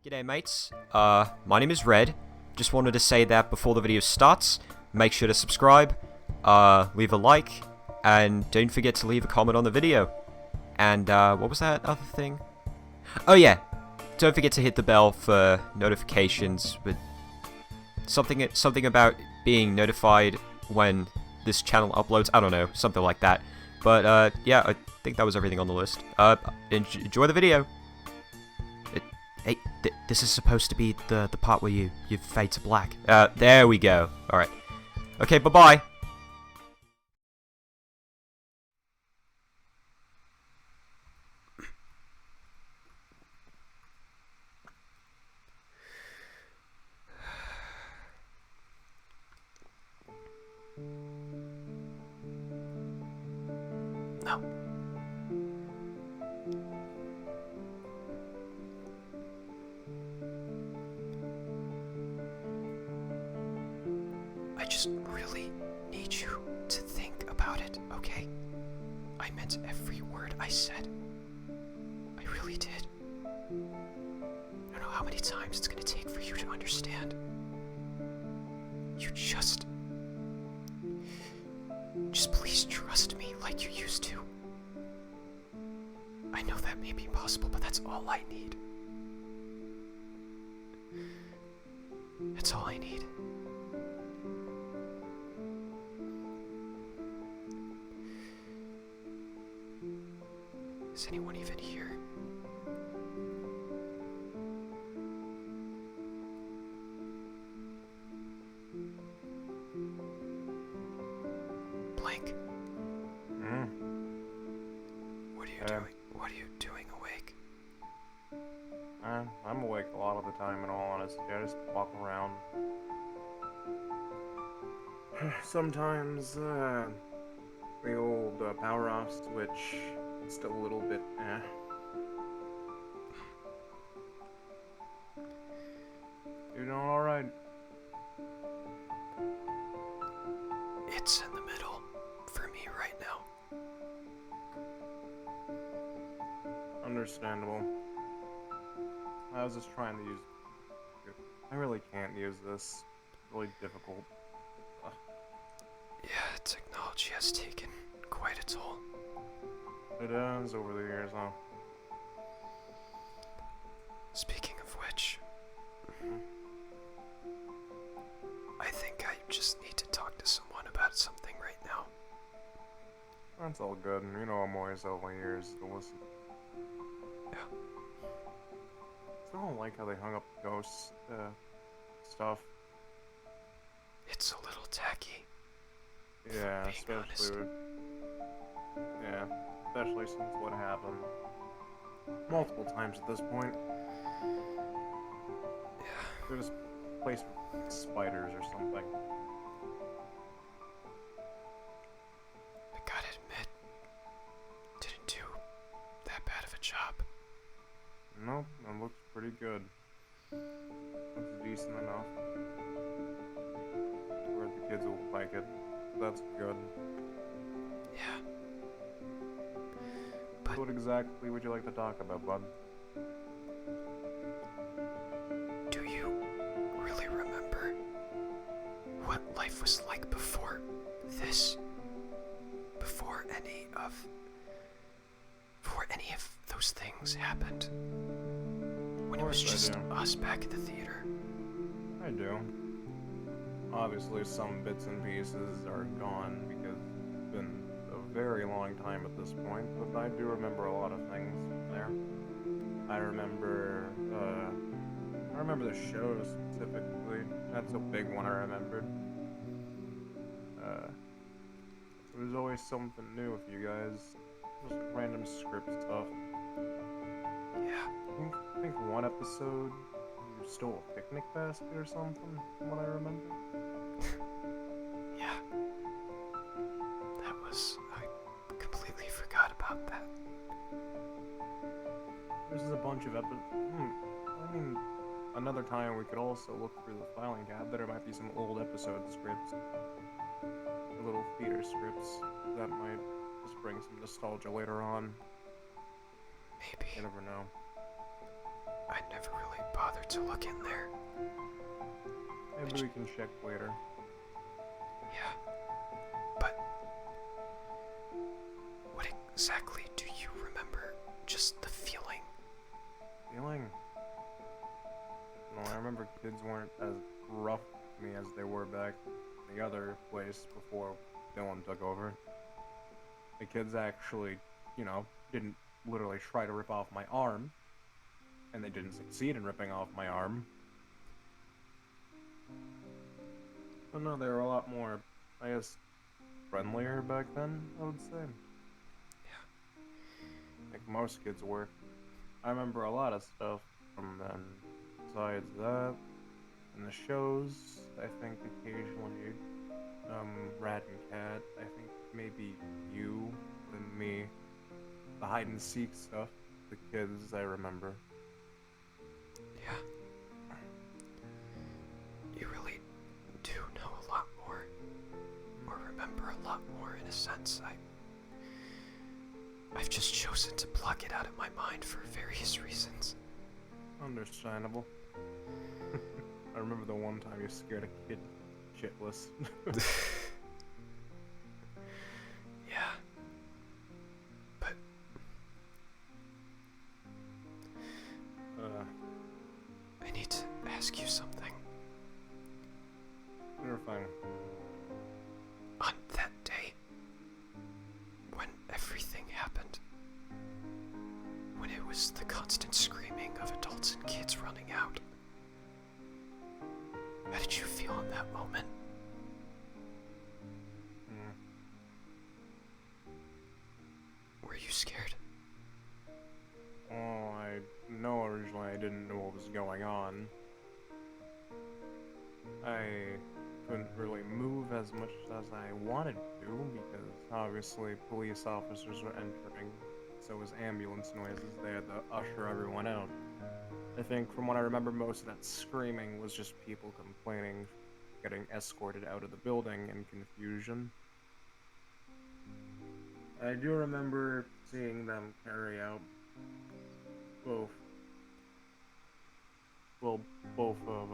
G'day mates, my name is Red. Just wanted to say that before the video starts, make sure to subscribe, leave a like, and don't forget to leave a comment on the video. And, what was that other thing? Oh yeah, don't forget to hit the bell for notifications, with something about being notified when this channel uploads, I don't know, something like that. But, yeah, I think that was everything on the list. Enjoy the video! Hey, this is supposed to be the part where you fade to black. There we go. Alright. Okay, bye-bye. No. I just really need you to think about it, okay? I meant every word I said. I really did. I don't know how many times it's gonna take for you to understand. You just please trust me like you used to. I know that may be impossible, but that's all I need. That's all I need. Is anyone even here? Blank. What are you doing? What are you doing awake? I'm awake a lot of the time, in all honesty. I just walk around. Sometimes, the old power off switch is still a little bit, You're doing alright. It's in the middle for me right now. Understandable. I was just trying to use... I really can't use this. It's really difficult. Yeah, technology has taken quite a toll. It has over the years, huh? Speaking of which, I think I just need to talk to someone about something right now. That's all good. You know I'm always over ears to listen. Yeah. I don't like how they hung up ghost stuff. It's a little tacky. Yeah, Being honest. Especially since what happened multiple times at this point. Yeah. There's a place for spiders or something. I gotta admit, didn't do that bad of a job. Nope, that looks pretty good. Looks decent enough. Where the kids will like it. That's good. Yeah. But What exactly would you like to talk about, bud? do you really remember what life was like before this? Before any of those things happened? When it was just us back at the theater? I do. Obviously, some bits and pieces are gone because it's been a very long time at this point, but I do remember a lot of things there. I remember the show specifically. That's a big one I remembered. It was always something new with you guys. Just random script stuff. Yeah. I think one episode you stole a picnic basket or something, from what I remember. Yeah. I completely forgot about that. This is a bunch of episodes. I mean, another time we could also look through the filing cabinet. There might be some old episode scripts. The little theater scripts. That might just bring some nostalgia later on. Maybe. You never know. I never really bothered to look in there. Maybe we can check later. Yeah. But what exactly do you remember? Just the feeling? Feeling? No, I remember kids weren't as rough to me as they were back in the other place before Dylan took over. The kids actually, didn't literally try to rip off my arm. And they didn't succeed in ripping off my arm. But no, they were a lot more, I guess, friendlier back then, I would say. Yeah. Like most kids were. I remember a lot of stuff from then. Besides that, in the shows, I think occasionally, Rat and Cat, I think maybe you and me. The hide and seek stuff, the kids, I remember. Yeah. You really do know a lot more. Or remember a lot more in a sense. I've just chosen to block it out of my mind for various reasons. Understandable. I remember the one time you scared a kid shitless. Yeah. But I need to ask you something. You're fine. On that day, when everything happened, when it was the constant screaming of adults and kids running out, how did you feel in that moment? Were you scared? Oh, I know originally I didn't know what was going on. I couldn't really move as much as I wanted to because obviously police officers were entering, so was ambulance noises. They had to usher everyone out. I think from what I remember, most of that screaming was just people complaining, getting escorted out of the building in confusion. I do remember seeing them carry out both of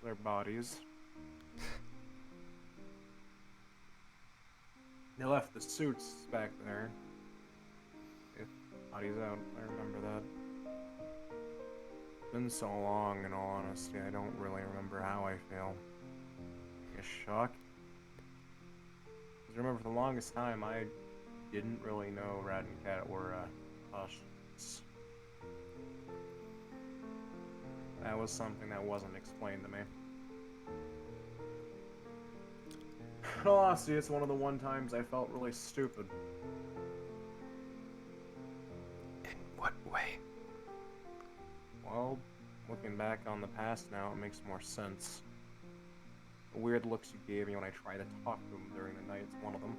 their bodies. They left the suits back there. If bodies out, I remember that. It's been so long, in all honesty, I don't really remember how I feel. I guess shock. Because remember, for the longest time, I didn't really know Rat and Cat were hostages. That was something that wasn't explained to me. In all honesty, it's one of the one times I felt really stupid. In what way? Well, looking back on the past now, it makes more sense. The weird looks you gave me when I tried to talk to them during the night's one of them.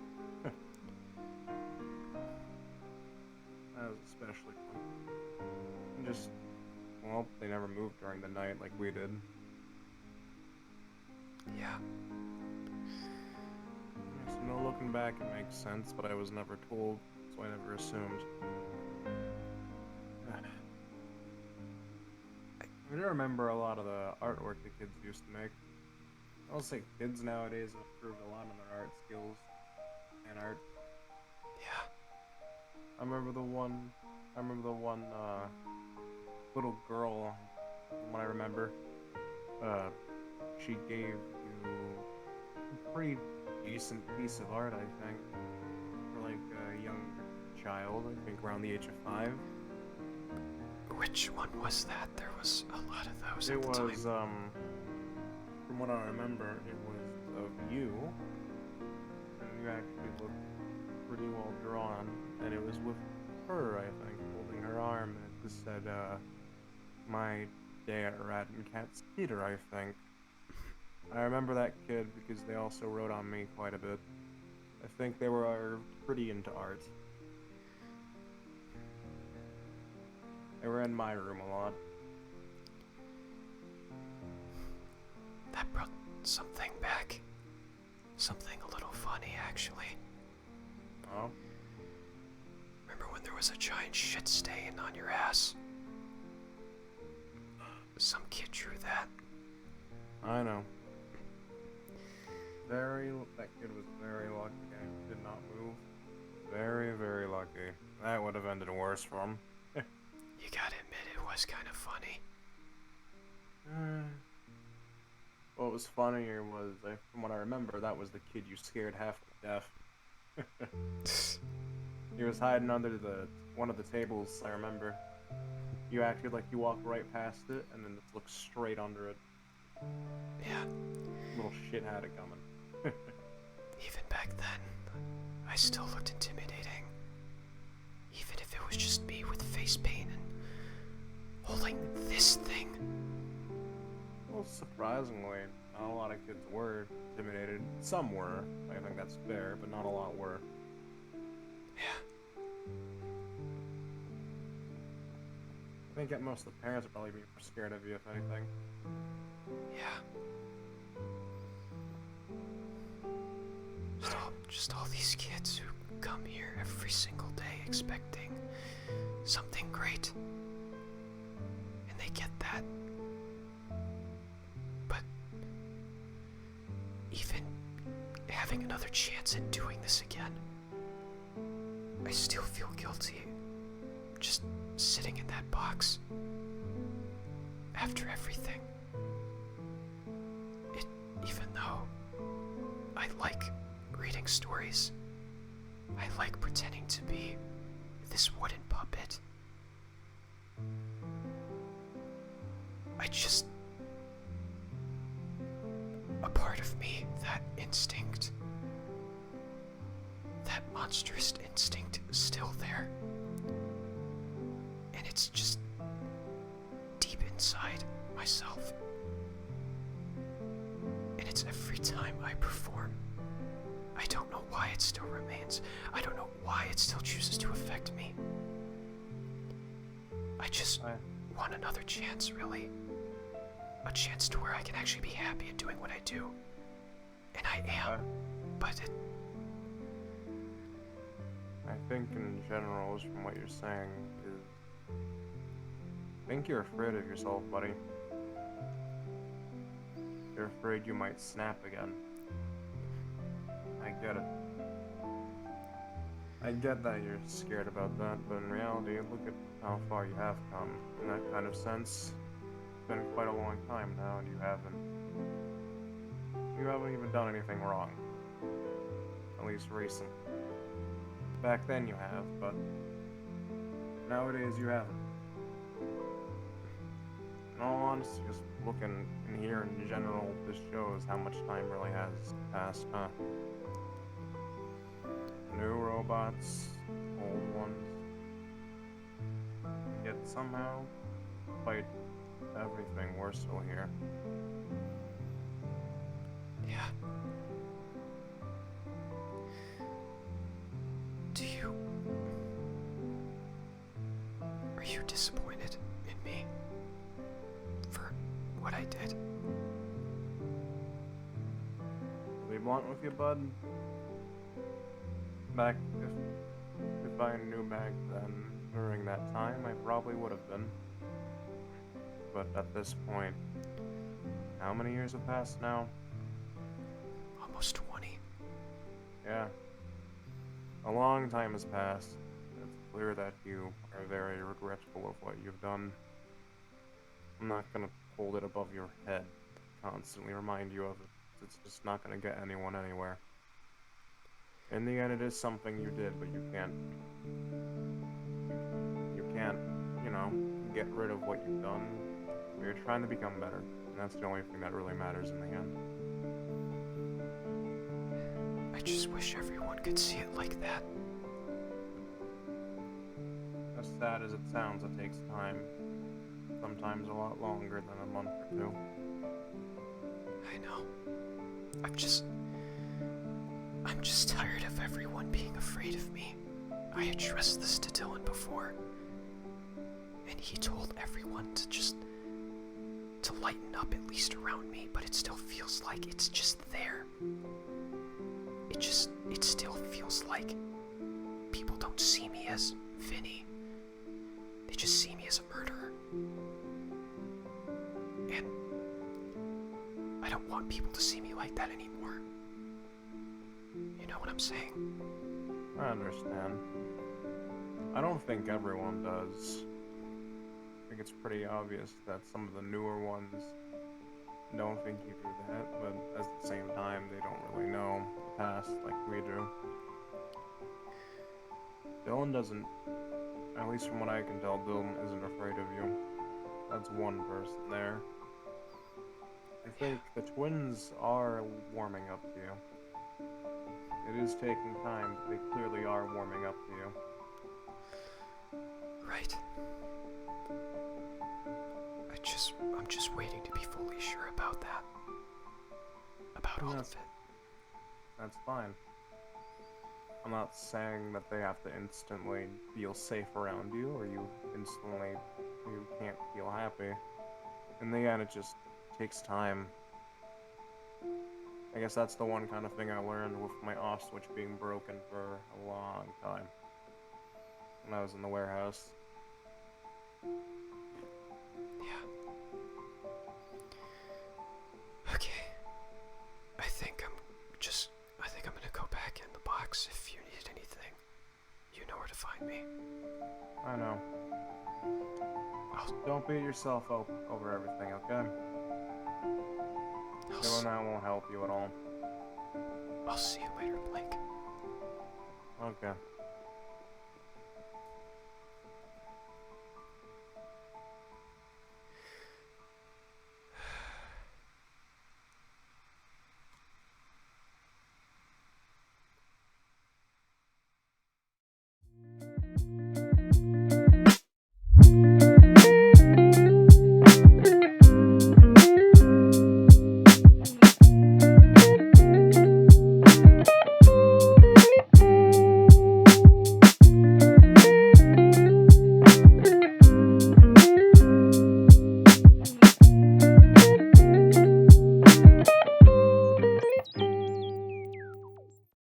That was especially fun. And just, well, they never moved during the night like we did. Yeah. So no, looking back, it makes sense, but I was never told, so I never assumed. I do remember a lot of the artwork the kids used to make. I'll say kids nowadays have improved a lot on their art skills and art. Yeah. I remember the one little girl, from what I remember, she gave you a pretty decent piece of art, I think, for like a young child, I think around the age of 5. Which one was that? There was a lot of those It at the was, time. from what I remember, it was of you, and you actually looked pretty well drawn, and it was with her, I think, holding her arm, and it just said, my day at Rat and Cat's Theater, I think. I remember that kid because they also wrote on me quite a bit. I think they were pretty into art. They were in my room a lot. That brought something back. Something a little funny, actually. Oh? Remember when there was a giant shit stain on your ass? some kid drew that. I know. That kid was very lucky and did not move. Very, very lucky. That would have ended worse for him. You gotta admit, it was kind of funny. What was funnier was, from what I remember, that was the kid you scared half to death. He was hiding under one of the tables, I remember. You acted like you walked right past it, and then just looked straight under it. Yeah. Little shit had it coming. Even back then, I still looked intimidating. Even if it was just me with face paint and holding this thing. Well, surprisingly, not a lot of kids were intimidated. Some were. I think that's fair, but not a lot were. Yeah. I think that most of the parents would probably be more scared of you, if anything. Yeah. Just all these kids who come here every single day expecting something great. And they get that. But even having another chance at doing this again, I still feel guilty just sitting in that box after everything. Even though I like reading stories, I like pretending to be this wooden puppet. A part of me, that instinct, that monstrous instinct is still there. And it's just deep inside myself. And it's every time I perform. I don't know why it still remains. I don't know why it still chooses to affect me. I just want another chance, really. A chance to where I can actually be happy at doing what I do. And I am. But I think in general, just from what you're saying, is I think you're afraid of yourself, buddy. You're afraid you might snap again. I get it. I get that you're scared about that, but in reality, look at how far you have come. In that kind of sense, it's been quite a long time now, and you haven't even done anything wrong. At least recently. Back then you have, but nowadays you haven't. In all honesty, just looking in here in general, this shows how much time really has passed, huh? New robots, old ones. Yet somehow, despite everything, we're still here. yeah. Are you disappointed in me for what I did? To be blunt with you, bud, if I knew back then, during that time, I probably would have been. But at this point, how many years have passed now? Almost 20. Yeah. A long time has passed. It's clear that you are very regretful of what you've done. I'm not gonna hold it above your head, constantly remind you of it. It's just not gonna get anyone anywhere. In the end, it is something you did, but you can't, get rid of what you've done. You're trying to become better, and that's the only thing that really matters in the end. I just wish everyone could see it like that. As sad as it sounds, it takes time. Sometimes a lot longer than a month or two. I know. I'm just tired of everyone being afraid of me. I addressed this to Dylan before, and he told everyone to lighten up, at least around me, but it still feels like it's just there. It still feels like people don't see me as Vinnie. They just see me as a murderer. I don't want people to see me like that anymore. You know what I'm saying? I understand. I don't think everyone does. I think it's pretty obvious that some of the newer ones don't think you do that, but at the same time, they don't really know the past like we do. Dylan doesn't, at least from what I can tell, Dylan isn't afraid of you. That's one person there. I think the twins are warming up to you. It is taking time, but they clearly are warming up to you. Right. I'm just waiting to be fully sure about that. About all of it. That's fine. I'm not saying that they have to instantly feel safe around you, or you can't feel happy. In the end, it just takes time. I guess that's the one kind of thing I learned with my off switch being broken for a long time. When I was in the warehouse. Yeah. Okay. I think I'm gonna go back in the box. If you need anything, you know where to find me. I know. Don't beat yourself up over everything, okay? Doing that won't help you at all. I'll see you later, Blake. Okay.